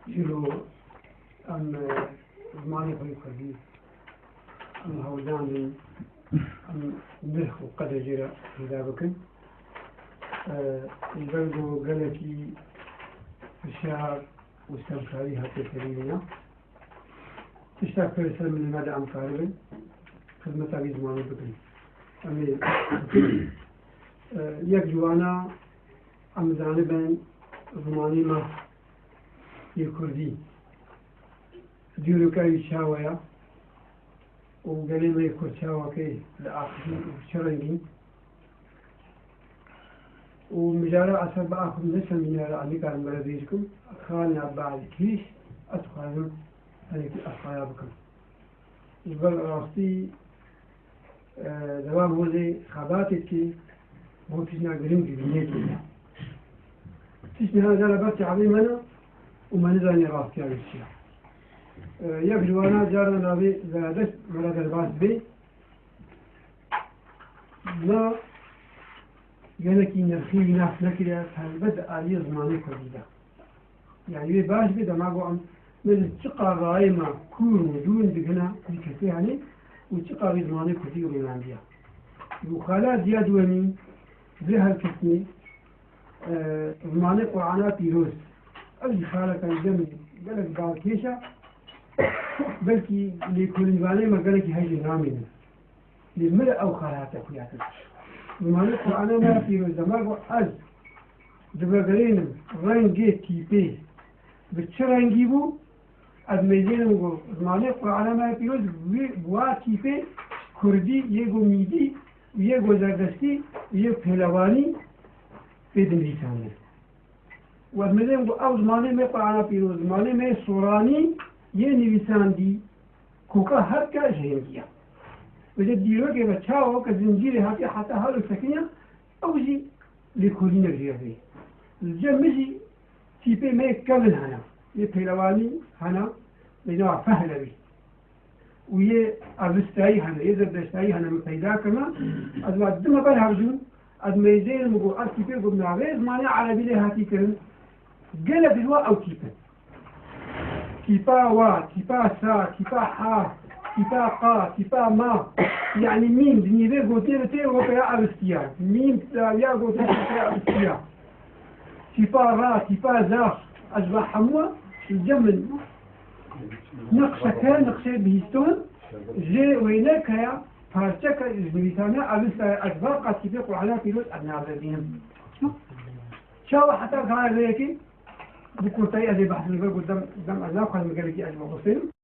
جلو أم زماني خوي كردي أم هوداني أم نرخ وقد جرى هذا بكن البلد قالكي الشعر واستمكاري هاتي كريمنا تشتاق فرسل من المدى أم كاربن خدمة أبي زماني بكن أمي يك جوانا أم زانبا زماني ما يكردي دیروکای شاویا و گلیمه کرچاوا که لآخری شرنگی و مجارة أثر بآخر نسم من العمي كان بلديكم خالنا بعد كيش أتخالون هذيك أصحابكم يقول راسي دوام هو زي خباتك كي هو تجنا قريم جبينيك تجنا هذا لبرت عظيمنا وما نزاني راسي على الشيء يبجوانا جارنا نابي زادت ملاد الباس بي لا يلكي نرخي ناس نكريا فالبدء آلية زماني كرديدا يعني باش بي دماغو أم من تقا غايمة كور ودون بقنا بكثير يعني وتقا زماني كردي ومن بيا وخالات زياد ومي بها الكثني زماني قرآنا بيروس أجي خالك الجمل قالك باكيشة بلكي لكل بالي ما قالك هاي نامين للملء أو خالات أخوياتك زماني قرآنا ما بيروس دماغو أز دبقرين رنجي تيبي بتشرنجي بو أدميزين وقو زماني قرآنا ما بيروس بوا تيبي كردي يجو ميدي ويجو زردستي ويجو پهلواني بدن لسانه وأدميزين وقو أو زماني ما قرآنا بيروس زماني ما سوراني يني لسان دي كوكا هركا جهنجيا وجد ديروكي بتشاو كزنجيري هاتي حتى هالو سكنيا أو جي لكولين الجيري الجمجي تيبي ما يكمل هنا يبهلواني هنا لنوع فهلوي ويه أرستاي هنا يزردشتاي هنا مفيدا كما أدوا الدم بالهرجون أدميزين مقو أرتيبي قبنا غير مانع على بلي هاتي كرن قلب الوا أو تيبي تيبا وا تيبا سا تيبا حا تيبا قا تيبا ما يعني ميم دنيا قوتين تي وبيا أرستيا ميم يا قوتين تي أرستيا تيبا را تيبا زا أجبا حموة الجمل نقشة كان نقشة بهستون جي وينك يا فارتك الزميتانا أرستا أجبا قاتيبا قرآنا فيروس أبناء الذين شاو حتى كان ذلك بكل طريقة زي بحث الغرب قدام أجناب خلال مجالك أجمع بصير